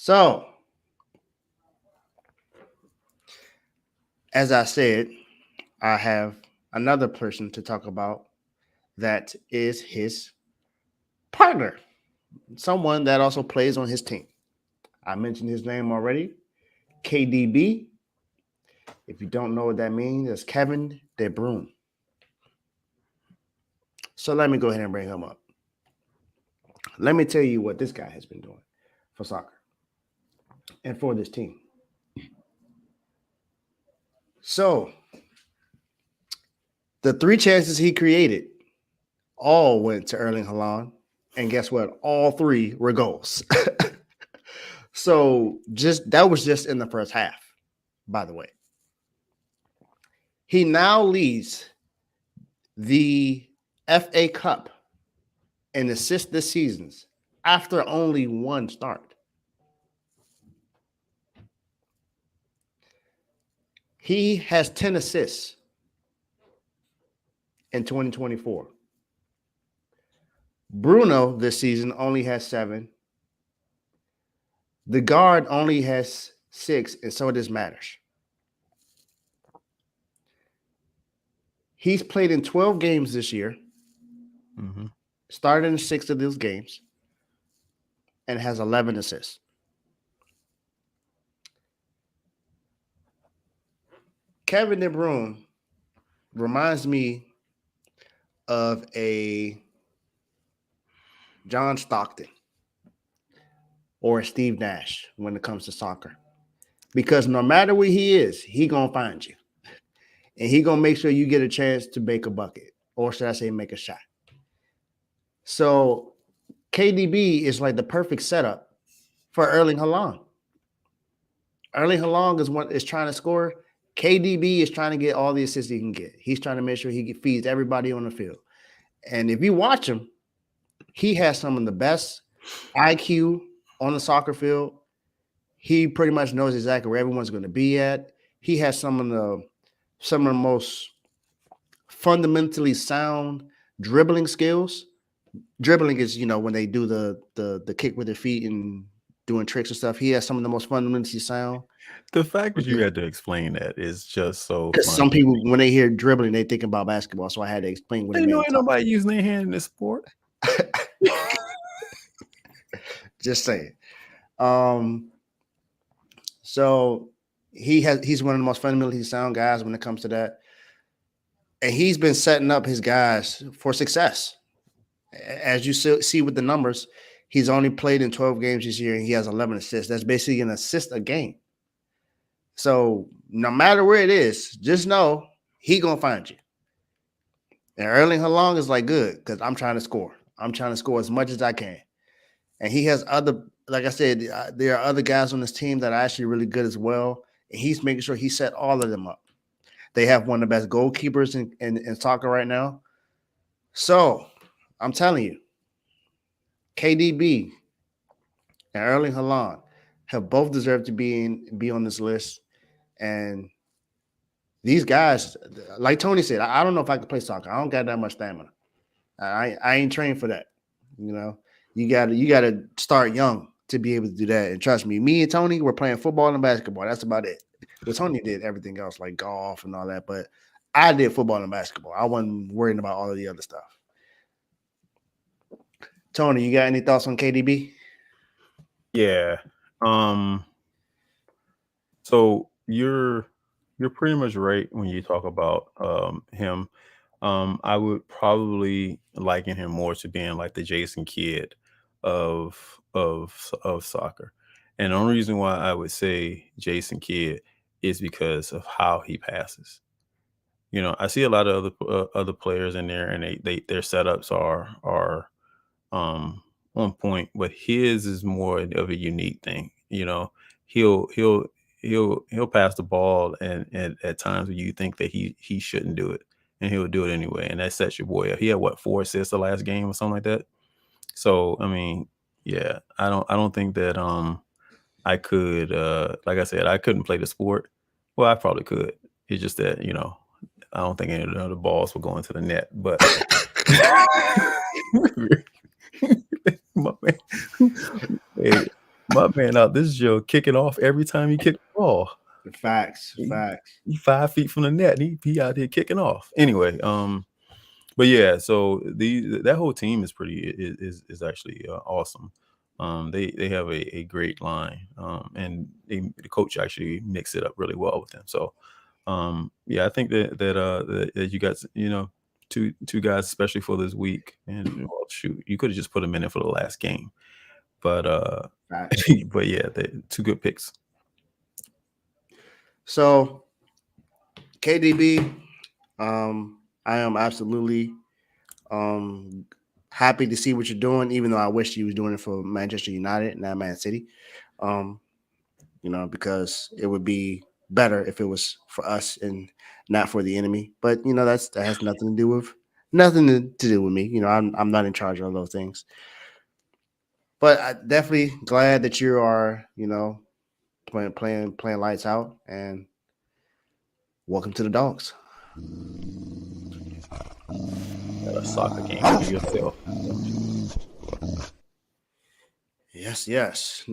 So, as I said, I have another person to talk about that is his partner, someone that also plays on his team. I mentioned his name already, KDB. If you don't know what that means, it's Kevin De Bruyne. So let me go ahead and bring him up. Let me tell you what this guy has been doing for soccer and for this team. So the three chances he created all went to Erling Haaland. And guess what? All three were goals. So just that was just in the first half, by the way. He now leads the FA Cup in assists this season after only one start. He has 10 assists in 2024. Bruno this season only has 7. The guard only has 6, and so this matters. He's played in 12 games this year, started in 6 of those games, and has 11 assists. Kevin De Bruyne reminds me of a John Stockton or a Steve Nash when it comes to soccer. Because no matter where he is, he gonna find you. And he gonna make sure you get a chance to make a bucket. Or should I say make a shot. So KDB is like the perfect setup for Erling Haaland. Erling Haaland is trying to score. KDB is trying to get all the assists he can get. He's trying to make sure he feeds everybody on the field. And if you watch him, he has some of the best IQ on the soccer field. He pretty much knows exactly where everyone's going to be at. He has some of the most fundamentally sound dribbling skills. Dribbling is, when they do the kick with their feet and doing tricks and stuff. He has some of the most fundamentally sound. The fact that you had to explain that is just so because some people, when they hear dribbling, they think about basketball. So I had to explain what it means. Ain't nobody using their hand in this sport. Just saying. So he's one of the most fundamentally sound guys when it comes to that. And he's been setting up his guys for success. As you see with the numbers, he's only played in 12 games this year and he has 11 assists. That's basically an assist a game. So no matter where it is, just know he gonna find you. And Erling Haaland is like, good, because I'm trying to score. I'm trying to score as much as I can. And he has like I said, there are other guys on this team that are actually really good as well. And he's making sure he set all of them up. They have one of the best goalkeepers in soccer right now. So I'm telling you, KDB and Erling Haaland have both deserved to be on this list. And these guys, like Tony said, I don't know if I can play soccer. I don't got that much stamina. I ain't trained for that. You gotta start young to be able to do that. And trust me and Tony were playing football and basketball. That's about it. Well, Tony did everything else like golf and all that, but I did football and basketball. I wasn't worrying about all of the other stuff. Tony, you got any thoughts on KDB? Yeah. So you're pretty much right when you talk about him. I would probably liken him more to being like the Jason Kidd of soccer. And the only reason why I would say Jason Kidd is because of how he passes. I see a lot of other players in there, and their setups are on point, but his is more of a unique thing. He'll pass the ball, and at times when you think that he shouldn't do it, and he'll do it anyway, and that sets your boy up. He had 4 assists the last game or something like that. So I mean, yeah, I don't think that I could like I said, I couldn't play the sport. Well, I probably could. It's just that I don't think any of the balls were going to the net, but my my man out this Joe kicking off every time he kick the ball. Facts. He 5 feet from the net, and he out here kicking off. Anyway, but yeah, so that whole team is is actually awesome. They have a great line, and the coach actually mixed it up really well with them. So, yeah, I think that you got two guys especially for this week, and well, shoot, you could have just put them in there for the last game, but Facts. but yeah, they two good picks. So KDB, I am absolutely happy to see what you're doing, even though I wish you was doing it for Manchester United, not Man City. Because it would be better if it was for us and not for the enemy. But that has nothing to do with me. I'm not in charge of those things. But I'm definitely glad that you are, playing lights out, and welcome to the Dogs. A soccer game for yourself. Yes.